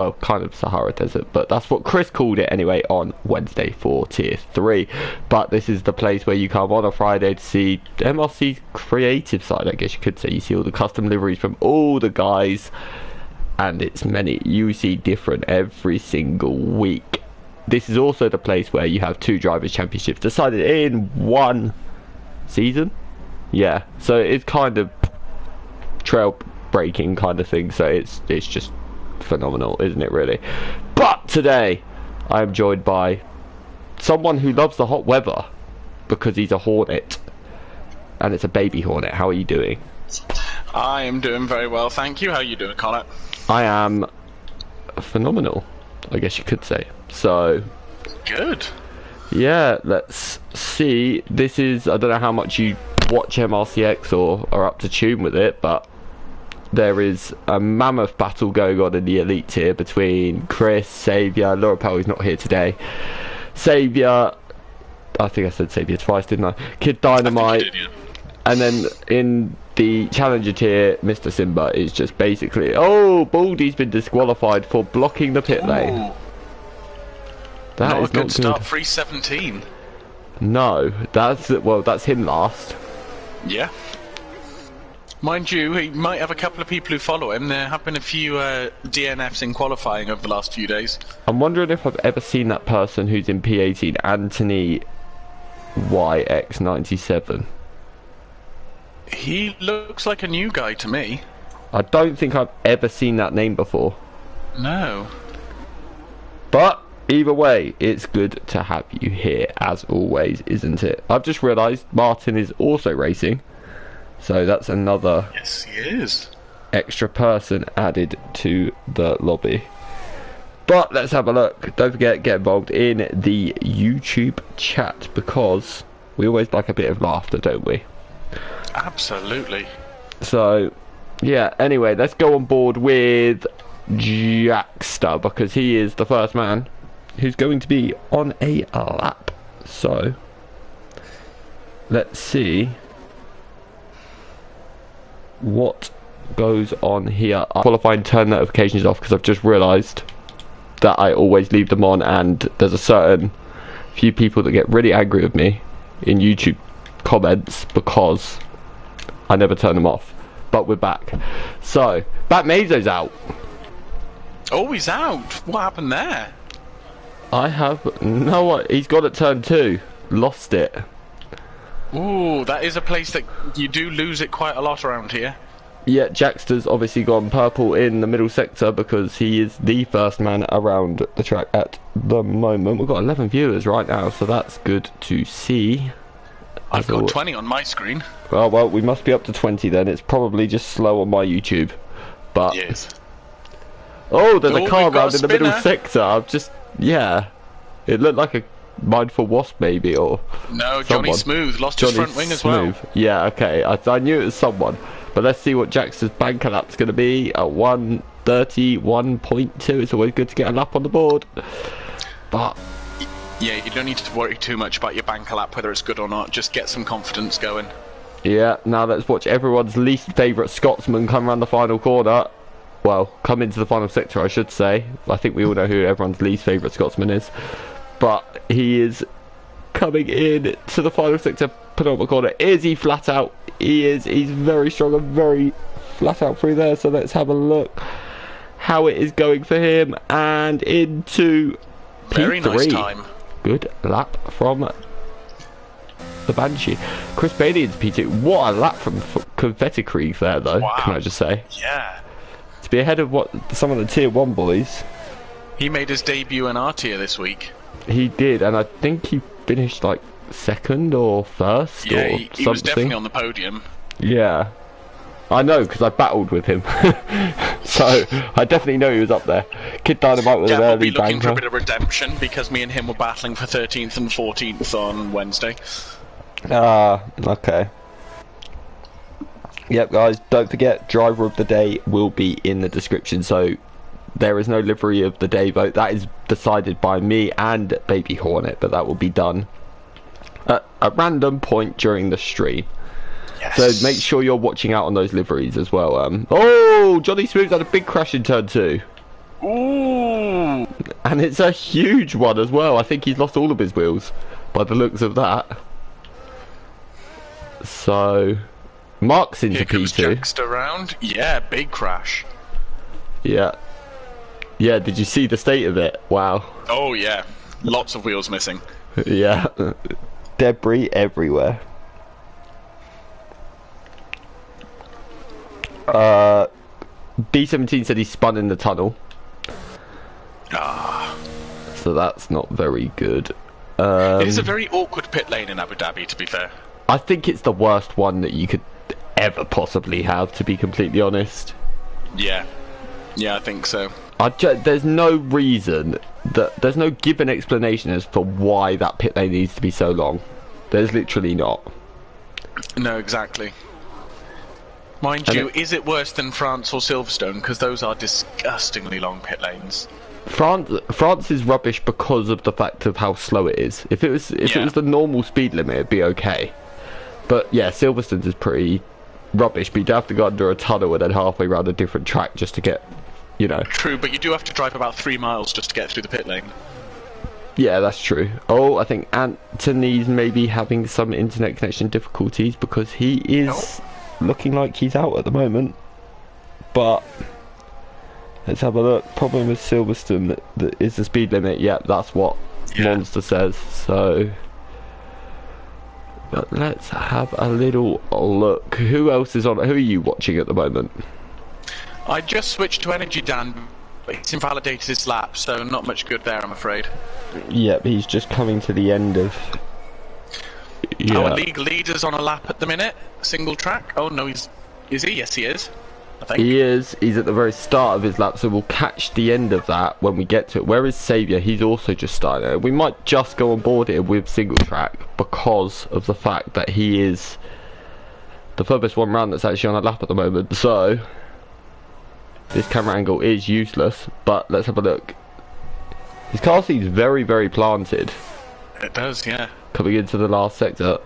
well, kind of Sahara Desert, but that's what Chris called it anyway on Wednesday for Tier 3. But this is the place where you come on a Friday to see MRC's creative side, I guess you could say. You see all the custom liveries from all the guys, and it's many. You see different every single week. This is also the place where you have 2 Drivers' Championships decided in one season. Yeah, so it's kind of trail breaking kind of thing, so it's just phenomenal, isn't it, really? But today I am joined by someone who loves the hot weather because he's a hornet, and it's a baby hornet. How are you doing? I am doing very well, thank you. How are you doing, Connor? I am phenomenal, I guess you could say. So good. Yeah, let's see. This is, I don't know how much you watch MRC-X or are up to tune with it, but there is a mammoth battle going on in the elite tier between Chris, Saviour, Laura Powell's not here today. Saviour, I think I said Saviour twice, didn't I? Kid Dynamite, did, yeah. And then in the challenger tier, Mr. Simba is just basically, oh, Baldy's been disqualified for blocking the pit lane. That not is a good not start. good. 317. No, that's him last. Yeah. Mind you, he might have a couple of people who follow him. There have been a few DNFs in qualifying over the last few days. I'm wondering if I've ever seen that person who's in P18, Anthony YX97. He looks like a new guy to me. I don't think I've ever seen that name before. No. But either way, it's good to have you here, as always, isn't it? I've just realised Martin is also racing. So that's another Yes, he is. extra person added to the lobby. But let's have a look. Don't forget, get involved in the YouTube chat, because we always like a bit of laughter, don't we? Absolutely. So, yeah, anyway, let's go on board with Jackster, because he is the first man who's going to be on a lap. So, let's see what goes on here. I'll qualify and turn notifications off because I've just realised that I always leave them on, and there's a certain few people that get really angry with me in YouTube comments because I never turn them off. But we're back. So, Bat Mazo's out. Oh, he's out. What happened there? I have no. He's got at turn 2. Lost it. Ooh, that is a place that you do lose it quite a lot around here. Yeah, Jackster's obviously gone purple in the middle sector because he is the first man around the track at the moment. We've got 11 viewers right now, so that's good to see. I've got 20 on my screen. Well, we must be up to 20 then. It's probably just slow on my YouTube. But Yes. oh, there's a car we've got around a in the middle spinner. sector. I've just, yeah. It looked like a mindful wasp maybe, or No, someone. Johnny Smooth lost his front wing as well. Yeah, okay. I knew it was someone. But let's see what Jackson's banker lap's going to be at 1:31.2. It's always good to get a lap on the board. But Yeah, you don't need to worry too much about your banker lap, whether it's good or not. Just get some confidence going. yeah, now let's watch everyone's least favourite Scotsman come around the final corner. Well, come into the final sector, I should say. I think we all know who everyone's least favourite Scotsman is. But he is coming in to the final sector, penultimate corner. Is he flat out? He is. He's very strong and very flat out through there. So let's have a look how it is going for him. And into P3. Very nice time. Good lap from the Banshee. Chris Bailey into P2. What a lap from Confetti Creek there, though. Wow. Can I just say? Yeah. To be ahead of what some of the Tier 1 boys. He made his debut in our tier this week. He did, and I think he finished like second or first Yeah, or he something. was definitely on the podium. Yeah, I know because I battled with him, so I definitely know he was up there. Kid Dynamite with Yeah, an we'll early be looking for a banker. bit of redemption because me and him were battling for 13th and 14th on Wednesday. Okay. Yep, guys, don't forget, driver of the day will be in the description. So there is no livery of the day vote. That is decided by me and Baby Hornet, but that will be done at a random point during the stream. Yes. So make sure you're watching out on those liveries as well. Oh, Johnny Smooth had a big crash in turn 2. Ooh. And it's a huge one as well. I think he's lost all of his wheels by the looks of that. So, Mark's into Here comes P2. Jackster around. Yeah, big crash. Yeah. Yeah, did you see the state of it? Wow. Oh yeah, lots of wheels missing. Yeah. Debris everywhere. B17 said he spun in the tunnel. Ah. So that's not very good. It is a very awkward pit lane in Abu Dhabi, to be fair. I think it's the worst one that you could ever possibly have, to be completely honest. Yeah. Yeah, I think so. There's no reason, there's no given explanation as for why that pit lane needs to be so long. There's literally not. No, exactly. Mind you, is it worse than France or Silverstone? Because those are disgustingly long pit lanes. France is rubbish because of the fact of how slow it is. If it was the normal speed limit, it'd be okay. But yeah, Silverstone's is pretty rubbish. But you'd have to go under a tunnel and then halfway around a different track just to get, you know. True, but you do have to drive about 3 miles just to get through the pit lane. Yeah, that's true. Oh, I think Anthony's maybe having some internet connection difficulties because he is looking like he's out at the moment. But let's have a look. Problem with Silverstone that is the speed limit. Yeah, that's what Monster says. So, but let's have a little look. Who else is on? Who are you watching at the moment? I just switched to Energy Dan, but he's invalidated his lap, so not much good there, I'm afraid. Yep, he's just coming to the end of. Yeah. Our league leader's on a lap at the minute, single track. Oh no, is he? Yes, he is. I think. He is. He's at the very start of his lap, so we'll catch the end of that when we get to it. Where is Saviour? He's also just starting. We might just go on board here with single track because of the fact that he is the furthest one round that's actually on a lap at the moment. So this camera angle is useless, but let's have a look. His car seems very, very planted. It does, yeah. Coming into the last sector.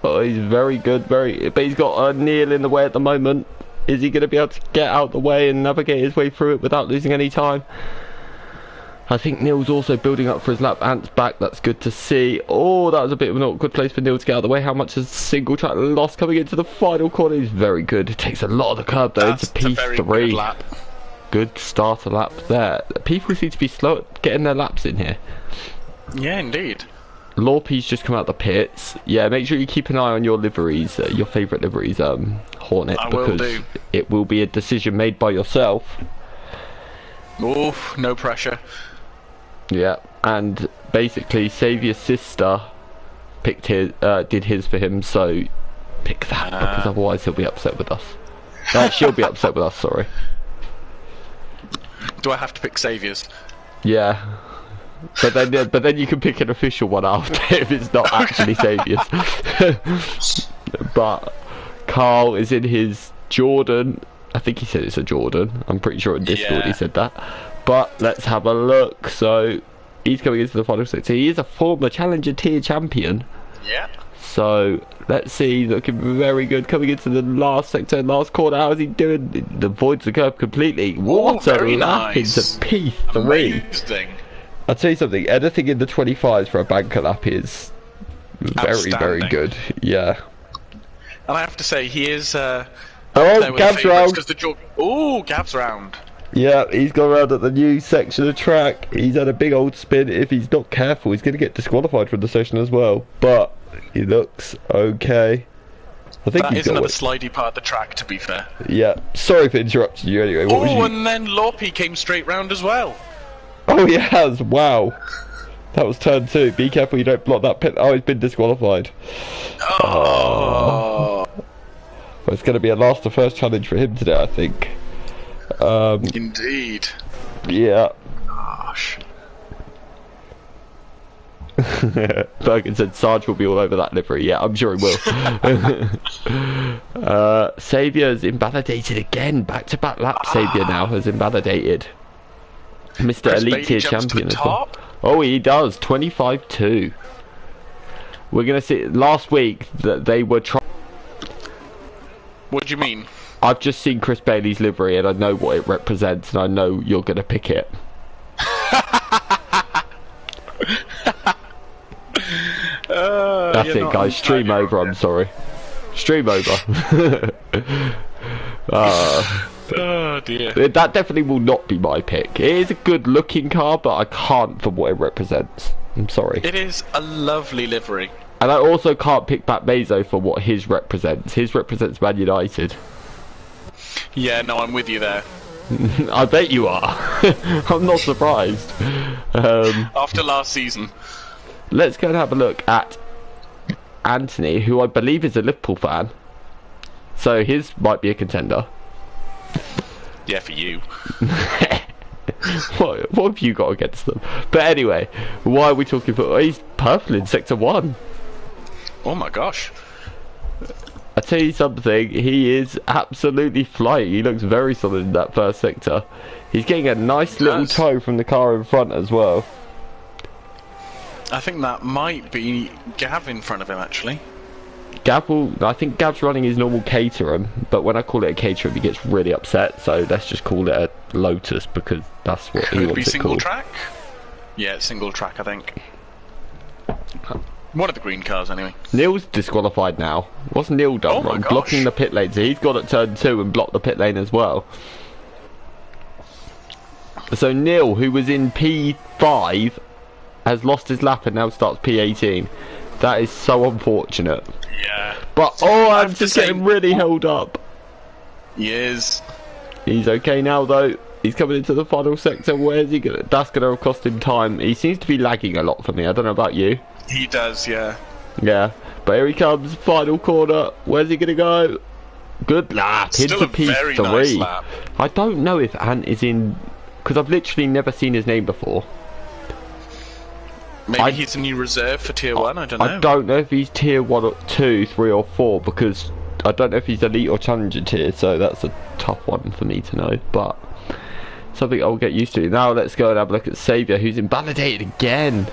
Oh, he's very good, but he's got a Neil in the way at the moment. Is he going to be able to get out the way and navigate his way through it without losing any time? I think Neil's also building up for his lap. Ant's back, that's good to see. Oh, that was a bit of an awkward place for Neil to get out of the way. How much has single track lost coming into the final corner? He's very good. It takes a lot of the curb though. It's a P3. Good, good starter lap there. People seem to be slow at getting their laps in here. Yeah, indeed. Lorpy's just come out the pits. Yeah, make sure you keep an eye on your liveries, your favourite liveries, Hornet, because it will be a decision made by yourself. Oof, no pressure. Yeah, and basically Saviour's sister picked his, did his for him, so pick that because otherwise he'll be upset with us. She'll be upset with us. Sorry. Do I have to pick Saviour's? Yeah. But then you can pick an official one after if it's not actually Saviour's. But Carl is in his Jordan. I think he said it's a Jordan. I'm pretty sure in Discord he said that. But let's have a look. So he's coming into the final sector. He is a former Challenger tier champion. Yeah. So let's see, looking very good coming into the last sector, last corner. How is he doing? Avoids the curb completely. What a lap into P3. Amazing. I'll tell you something, anything in the 25s for a banker lap is very, very good. Yeah. And I have to say, he is Gav's round. Oh, Gav's round. Yeah, he's gone around at the new section of track. He's had a big old spin. If he's not careful, he's going to get disqualified from the session as well. But he looks okay. I think that is another slidey part of the track, to be fair. Yeah, sorry for interrupting you anyway. And then Lorpy came straight round as well. Oh, he has. Wow. That was turn 2. Be careful you don't block that pit. Oh, he's been disqualified. Oh. Well, it's going to be a last to first challenge for him today, I think. Indeed. Yeah. Gosh. Bergen said Sarge will be all over that livery. Yeah, I'm sure he will. Saviour's invalidated again. Back-to-back lap Saviour now has invalidated. Mr. Elite Tier Champion as well. Oh, he does. 25-2. We're going to see. Last week that they were trying. What do you mean? I've just seen Chris Bailey's livery and I know what it represents, and I know you're going to pick it. That's it, guys. Stream over. I'm sorry. Stream over. Oh dear. That definitely will not be my pick. It is a good looking car, but I can't for what it represents. I'm sorry. It is a lovely livery. And I also can't pick Pat Mazo for what his represents. His represents Man United. Yeah, no, I'm with you there. I bet you are. I'm not surprised. After last season. Let's go and have a look at Anthony, who I believe is a Liverpool fan. So his might be a contender. Yeah, for you. What have you got against them? But anyway, why are we talking about... He's purple in Sector 1. Oh my gosh. I tell you something, he is absolutely flying. He looks very solid in that first sector. He's getting a nice little tow from the car in front as well. I think that might be Gav in front of him, actually. I think Gav's running his normal Caterham, but when I call it a Caterham he gets really upset, so let's just call it a Lotus because that's what he wants it called. Could it be single track? Yeah, it's single track, I think. One of the green cars, anyway. Neil's disqualified now. What's Neil done wrong? Blocking the pit lane. So he's got at turn 2 and blocked the pit lane as well. So Neil, who was in P5, has lost his lap and now starts P18. That is so unfortunate. Yeah. But I'm just getting really held up. He is. He's okay now though. He's coming into the final sector. Where's he gonna? That's gonna cost him time. He seems to be lagging a lot for me. I don't know about you. He does, yeah. Yeah. But here he comes, final corner. Where's he gonna go? Good lap. Still a very nice lap. I don't know if Ant is in, because I've literally never seen his name before. Maybe he's a new reserve for Tier 1, I don't know. I don't know if he's Tier 1 or 2, 3 or 4, because I don't know if he's Elite or Challenger tier, so that's a tough one for me to know, but something I'll get used to. Now let's go and have a look at Saviour, who's invalidated again.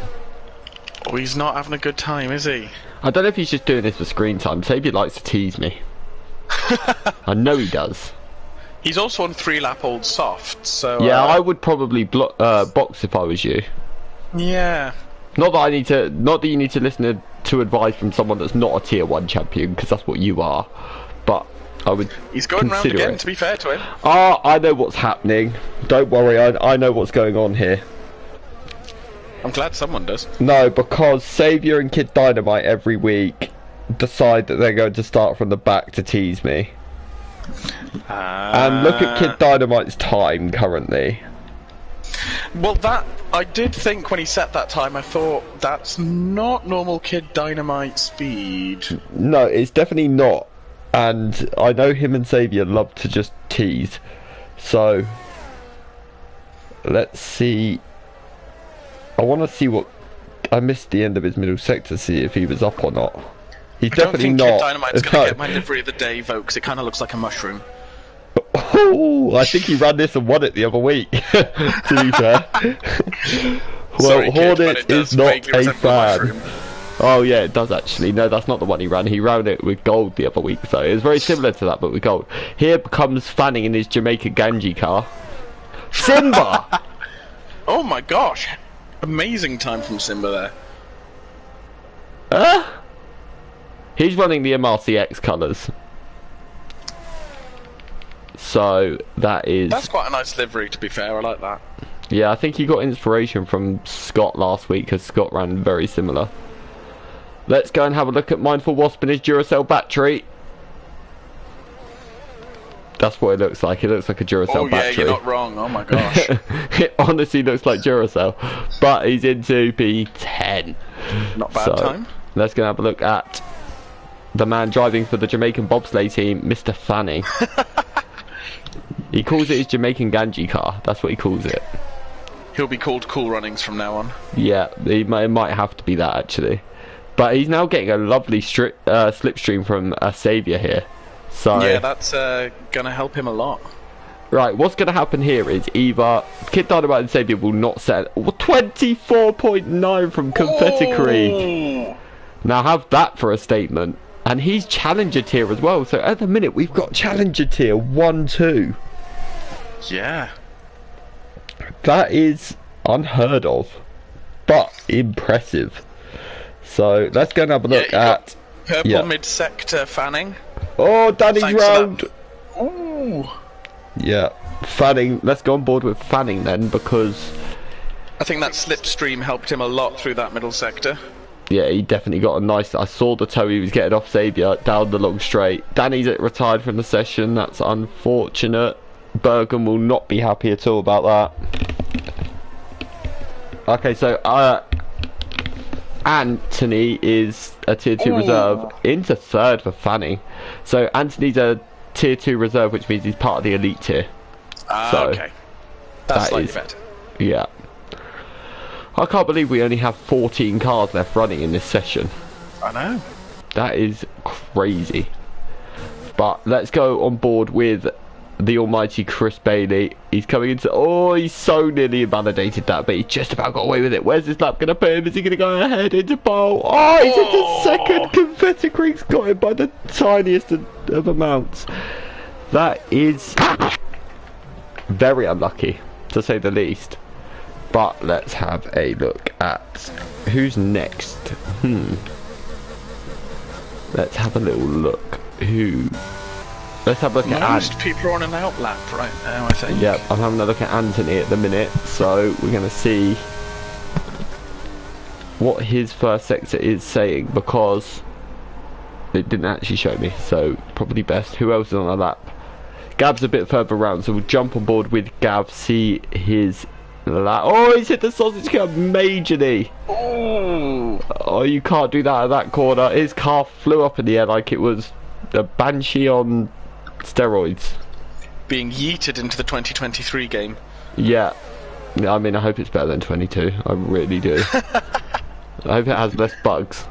Oh, he's not having a good time, is he? I don't know if he's just doing this for screen time. Saviour likes to tease me. I know he does. He's also on 3-lap-old soft, so... Yeah, I would probably box if I was you. Yeah. Not that you need to listen to advice from someone that's not a Tier 1 champion, because that's what you are. But I would. He's going round again, to be fair to him. I know what's happening. Don't worry, I know what's going on here. I'm glad someone does. No, because Saviour and Kid Dynamite every week decide that they're going to start from the back to tease me. And look at Kid Dynamite's time currently. Well, I did think when he set that time, I thought, that's not normal Kid Dynamite speed. No, it's definitely not. And I know him and Saviour love to just tease. So, let's see. I want to see what... I missed the end of his middle sector to see if he was up or not. He's definitely not. I don't think Kid Dynamite's going to get my livery of the day, though, because it kind of looks like a mushroom. Oh, I think he ran this and won it the other week, to be fair. Well, sorry, Hornet kid, is not a fan. Oh yeah, it does actually. No, that's not the one he ran. He ran it with gold the other week, so it was very similar to that, but with gold. Here comes Fanning in his Jamaica Ganji car. Simba! Oh my gosh. Amazing time from Simba there. He's running the MRC-X colours. So that's quite a nice livery, to be fair. I like that. Yeah, I think he got inspiration from Scott last week, because Scott ran very similar. Let's go and have a look at Mindful Wasp and his Duracell battery. That's what it looks like. It looks like a Duracell battery. Oh yeah, you're not wrong. Oh my gosh. It honestly looks like Duracell, but he's into P10. Not bad time. Let's go and have a look at the man driving for the Jamaican bobsleigh team, Mr. Fanning. He calls it his Jamaican Ganji car. That's what he calls it. He'll be called Cool Runnings from now on. Yeah, it might have to be that actually. But he's now getting a lovely slipstream from a Saviour here. So yeah, that's gonna help him a lot. Right, what's gonna happen here is either Kid Dynamite and Saviour will not set 24.9 from Confetti Creek. Now have that for a statement. And he's Challenger tier as well. So at the minute, we've got Challenger tier 1, 2. Yeah. That is unheard of, but impressive. So let's go and have a look at purple mid-sector Fanning. Oh, Danny's round. Ooh. Yeah, Fanning. Let's go on board with Fanning then, because I think that slipstream helped him a lot through that middle sector. Yeah, he definitely got a nice. I saw the toe he was getting off Xavier down the long straight. Danny's retired from the session. That's unfortunate. Bergen will not be happy at all about that. Okay, so Anthony is a tier 2 reserve into 3rd for Fanning. So Anthony's a tier 2 reserve, which means he's part of the elite tier. So okay. That's slightly better. Yeah. I can't believe we only have 14 cars left running in this session. I know. That is crazy. But let's go on board with the almighty Chris Bailey. He's coming into... Oh, he's so nearly invalidated that, but he just about got away with it. Where's this lap going to put him? Is he going to go ahead into pole? Oh, he's into 2nd. Confetti Creek's got him by the tiniest of amounts. That is very unlucky, to say the least. But let's have a look at who's next. Let's have a little look. Let's have a look at most people are on an outlap right now, I think. Yep, I'm having a look at Anthony at the minute, so we're going to see what his first sector is saying, because it didn't actually show me, so probably best. Who else is on a lap? Gav's a bit further around, so we'll jump on board with Gav, see his lap. Oh, he's hit the sausage curb majorly. Oh, you can't do that at that corner. His car flew up in the air like it was a Banshee on steroids. Being yeeted into the 2023 game. Yeah. I mean, I hope it's better than 22. I really do. I hope it has less bugs.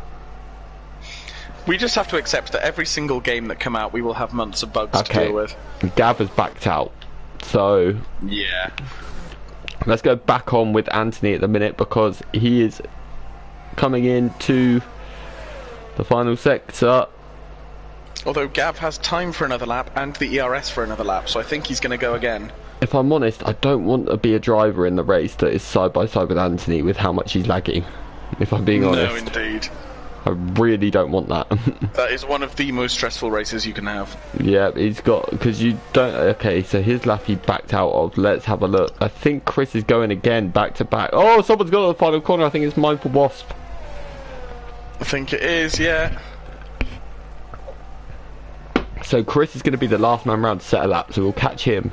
We just have to accept that every single game that come out, we will have months of bugs to deal with. Gav has backed out. So... yeah. Let's go back on with Anthony at the minute, because he is coming into the final sector. Although Gav has time for another lap and the ERS for another lap, so I think he's going to go again. If I'm honest, I don't want to be a driver in the race that is side by side with Anthony with how much he's lagging. If I'm being honest. No, indeed. I really don't want that. That is one of the most stressful races you can have. Yeah, he's got, because you don't... Okay, so his lap he backed out of. Let's have a look. I think Chris is going again, back to back. Oh, someone's got to the final corner. I think it's Mindful Wasp. I think it is, yeah. So Chris is going to be the last man round to set a lap, so we'll catch him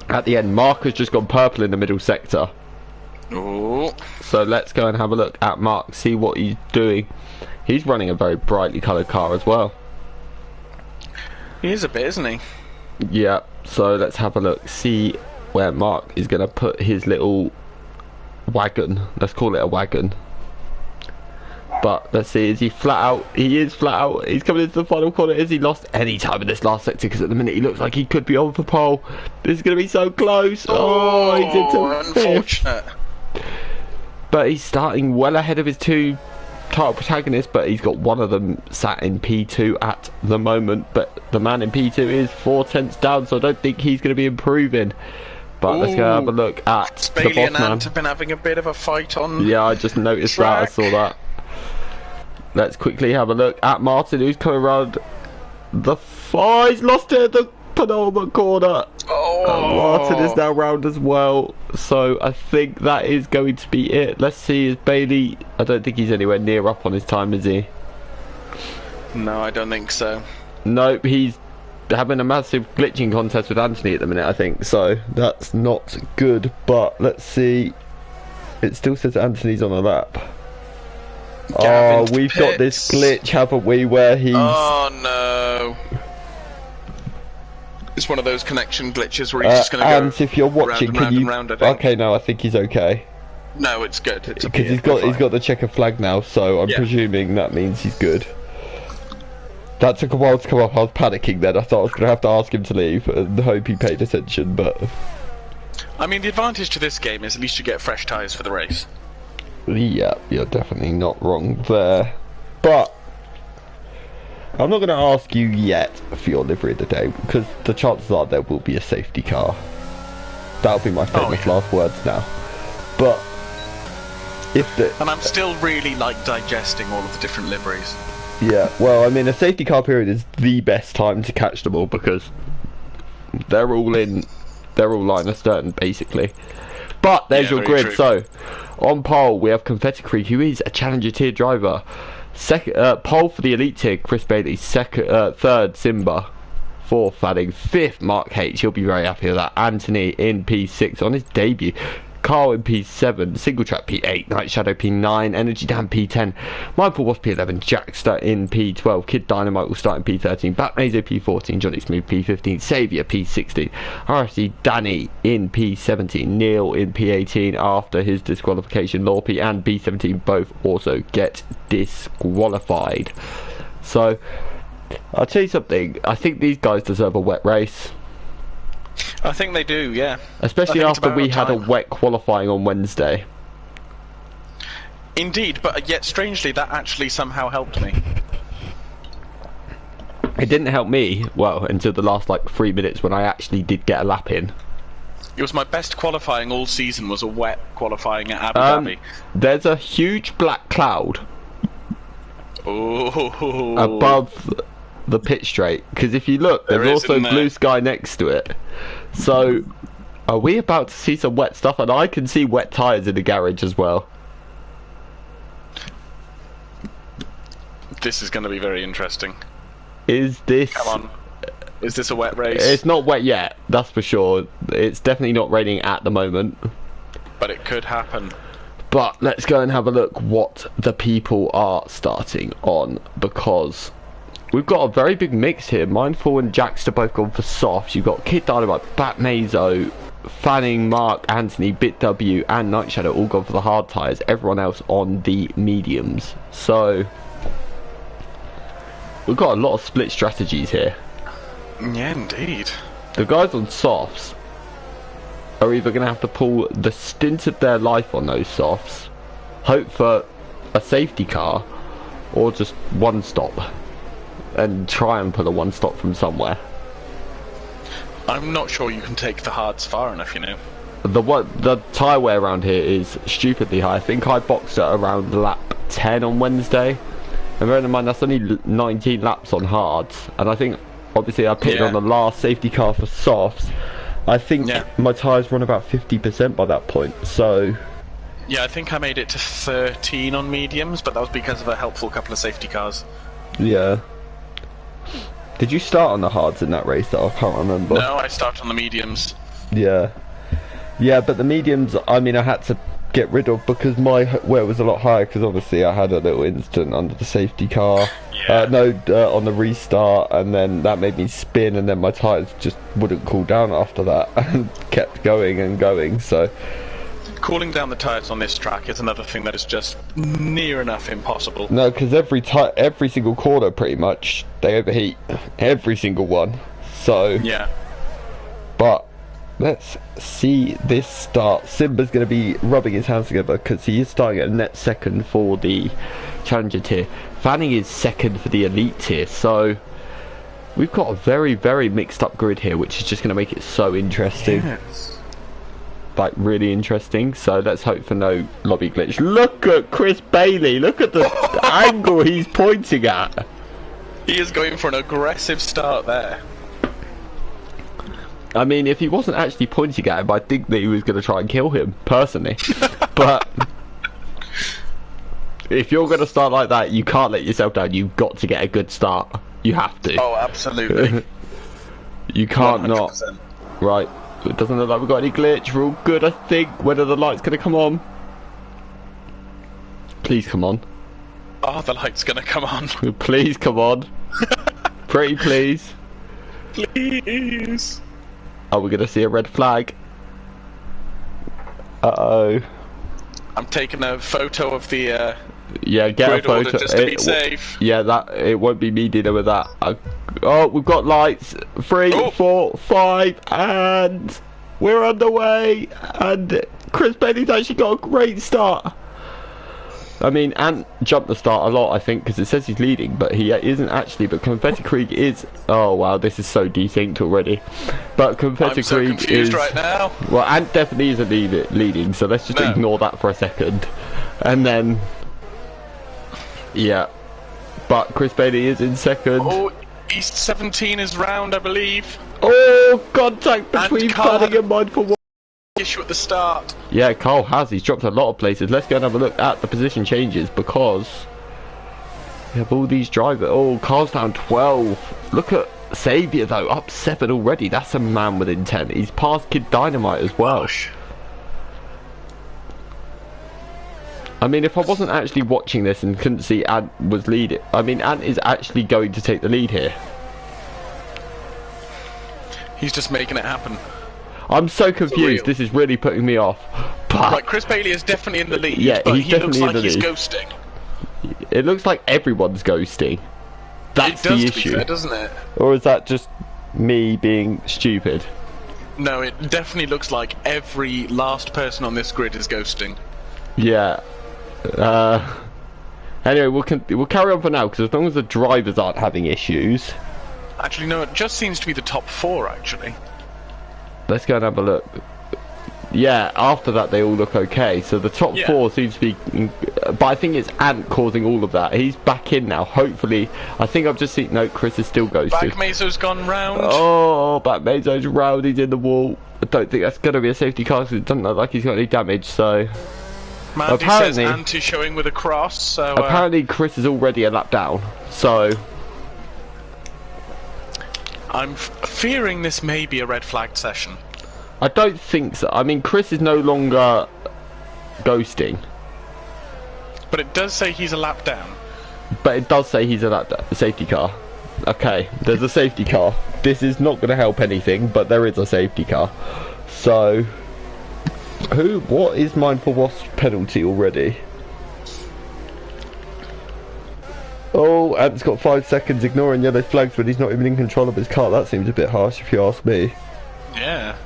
at the end. Mark has just gone purple in the middle sector. Oh. So let's go and have a look at Mark, see what he's doing. He's running a very brightly coloured car as well. He is a bit, isn't he? Yeah, so let's have a look, see where Mark is going to put his little wagon. Let's call it a wagon. But let's see, is he flat out? He is flat out. He's coming into the final corner. Is he lost any time in this last sector? Because at the minute he looks like he could be on for pole. This is going to be so close. Oh, he's into unfortunate. But he's starting well ahead of his two title protagonists, but he's got one of them sat in P2 at the moment. But the man in P2 is 4 tenths down, so I don't think he's going to be improving. But let's go have a look at Bailey the boss and man. Ant have been having a bit of a fight on. Yeah, I just noticed that. I saw that. Let's quickly have a look at Martin, who's coming around the far. He's lost it at the penultimate corner. Martin is now round as well, so I think that is going to be it. Let's see, is Bailey... I don't think he's anywhere near up on his time, is he? No, I don't think so. Nope, he's having a massive glitching contest with Anthony at the minute, I think, so that's not good. But let's see, it still says Anthony's on a lap. Oh, we've got this glitch, haven't we, where he's... Oh no. It's one of those connection glitches where he's just going to go and if you're watching, round and round, I think. Okay, no, I think he's okay. No, it's good. It's because he's got the checker flag now, so I'm presuming that means he's good. That took a while to come up. I was panicking then. I thought I was going to have to ask him to leave and hope he paid attention, but... I mean, the advantage to this game is at least you get fresh tyres for the race. Yeah, you're definitely not wrong there. But I'm not going to ask you yet for your livery of the day, because the chances are there will be a safety car. That'll be my famous last words now. But if the... And I'm still really, like, digesting all of the different liveries. Yeah, well, I mean, a safety car period is the best time to catch them all, because they're all line astern, basically. But there's your grid. True. So, on pole, we have Confetti Creek, who is a Challenger tier driver. Pole for the elite tier, Chris Bailey. Third, Simba. Fourth, Fanning. Fifth, Mark H. He'll be very happy with that. Anthony in P6 on his debut. Carl in P7, Single Track P8, Night Shadow P9, Energy Dan P10, Mindful was P11, Jackster in P12, Kid Dynamite will start in P13, Batmazo P14, Johnny Smooth P15, Saviour P16, RFC Danny in P17, Neil in P18 after his disqualification. Lorpy and P17 both also get disqualified. So, I'll tell you something, I think these guys deserve a wet race. I think they do, yeah. Especially after we had a wet qualifying on Wednesday. Indeed, but yet strangely that actually somehow helped me. It didn't help me, well, until the last like 3 minutes when I actually did get a lap in. It was my best qualifying all season, was a wet qualifying at Abu Dhabi. There's a huge black cloud above the pit straight, because if you look, there's also blue sky next to it. So, are we about to see some wet stuff? And I can see wet tyres in the garage as well. This is going to be very interesting. Is this... Come on. Is this a wet race? It's not wet yet, that's for sure. It's definitely not raining at the moment. But it could happen. But let's go and have a look what the people are starting on, because... we've got a very big mix here. Mindful and Jackster both gone for softs. You've got Kid Dynamite, Batmazo, Fanning, Mark, Anthony, BitW and Night Shadow all gone for the hard tyres. Everyone else on the mediums. So, we've got a lot of split strategies here. Yeah, indeed. The guys on softs are either going to have to pull the stint of their life on those softs, hope for a safety car, or just one stop. And try and pull a one stop from somewhere. I'm not sure you can take the hards far enough, you know. The tyre wear around here is stupidly high. I think I boxed at around lap 10 on Wednesday. And bearing in mind that's only 19 laps on hards. And I think, obviously I pitted on the last safety car for softs. I think my tyres run about 50% by that point, so... Yeah, I think I made it to 13 on mediums, but that was because of a helpful couple of safety cars. Yeah. Did you start on the hards in that race though? I can't remember. No, I started on the mediums. Yeah. Yeah, but the mediums, I mean, I had to get rid of because my wear was a lot higher, because obviously I had a little incident under the safety car. On the restart, and then that made me spin, and then my tyres just wouldn't cool down after that and kept going and going, so... Cooling down the tyres on this track is another thing that is just near enough impossible. No, because every single corner, pretty much, they overheat. Every single one. So... Yeah. But, let's see this start. Simba's going to be rubbing his hands together, because he is starting at a net second for the Challenger tier. Fanning is second for the Elite tier, so... We've got a very, very mixed up grid here, which is just going to make it so interesting. Yes. Like, really interesting. So let's hope for no lobby glitch. Look at Chris Bailey. Look at the angle he's pointing at. He is going for an aggressive start there. I mean, if he wasn't actually pointing at him, I think that he was going to try and kill him, personally. But if you're going to start like that, you can't let yourself down. You've got to get a good start. You have to. Oh, absolutely. You can't 100%. not. Right. It doesn't look like we've got any glitch. We're all good, I think. When are the lights going to come on? Please come on. Oh, the light's going to come on. Please come on. Pretty please. Please. Are we going to see a red flag? Uh-oh. I'm taking a photo of the yeah, get a photo. Just to be safe. Yeah, it won't be me dealing with that. Oh, we've got lights. 3, 4, 5, and we're underway. And Chris Bailey's actually got a great start. I mean, Ant jumped the start a lot, I think, because it says he's leading, but he isn't actually. But Confetti Krieg is. Oh wow, this is so desynced already. But Confetti I'm so Krieg confused is. right now. Well, Ant definitely isn't leading, so let's just ignore that for a second, and then. Yeah, but Chris Bailey is in second. Oh, East 17 is round, I believe. Oh, contact between Cunning and Mindful. Issue at the start. Yeah, Carl has. He's dropped a lot of places. Let's go and have a look at the position changes because we have all these drivers. Oh, Carl's down 12. Look at Xavier though, up 7 already. That's a man with intent. He's past Kid Dynamite as well. Gosh. I mean, if I wasn't actually watching this and couldn't see Ant was leading, I mean, Ant is actually going to take the lead here. He's just making it happen. I'm so confused. This is really putting me off. But right, Chris Bailey is definitely in the lead. Yeah, but he's he definitely looks like in the he's lead. ghosting. It looks like everyone's ghosting. That's It does, the to be issue. fair, doesn't it? Or is that just me being stupid? No, it definitely looks like every last person on this grid is ghosting. Yeah. Anyway, we'll carry on for now because as long as the drivers aren't having issues. Actually, no, it just seems to be the top 4, actually. Let's go and have a look. Yeah, after that they all look okay. So the top 4 seems to be, but I think it's Ant causing all of that. He's back in now. Hopefully, I think I've just seen. No, Chris is still ghosted. Back Meso's gone round. Oh, back Meso's round. He's in the wall. I don't think that's gonna be a safety car because it doesn't look like he's got any damage. So Mandy apparently, says Ant is showing with a cross. So apparently Chris is already a lap down. So I'm fearing this may be a red flagged session. I don't think so. I mean, Chris is no longer ghosting. But it does say he's a lap down. But it does say he's a lap down. Safety car. Okay, there's a safety car. This is not going to help anything, but there is a safety car. So, what is Mindful Wasp's penalty already? Oh, Ant's got 5 seconds ignoring yellow flags when he's not even in control of his car. That seems a bit harsh if you ask me. Yeah.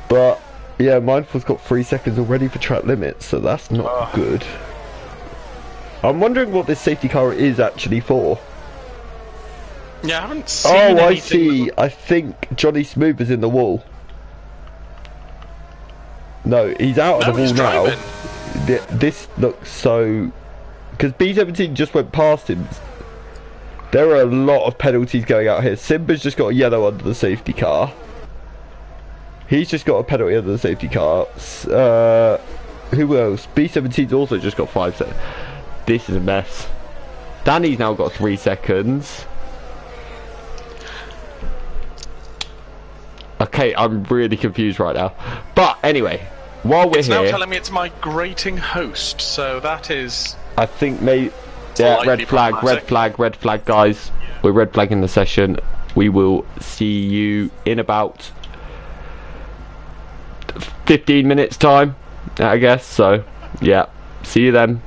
But, yeah, Mindful's got 3 seconds already for track limits, so that's not good. I'm wondering what this safety car is actually for. Yeah, I haven't seen Oh, I anything see. I think Johnny Smooth is in the wall. No, he's out of the wall now. This looks so... Because B17 just went past him. There are a lot of penalties going out here. Simba's just got a yellow under the safety car. He's just got a penalty under the safety car. Who else? B17's also just got 5 seconds. This is a mess. Danny's now got 3 seconds. Okay, I'm really confused right now. But anyway, while we're it's here... now telling me it's my grating host, so that is... I think maybe... Yeah, red flag, guys. We're red flagging the session. We will see you in about 15 minutes time, I guess. So, yeah, see you then.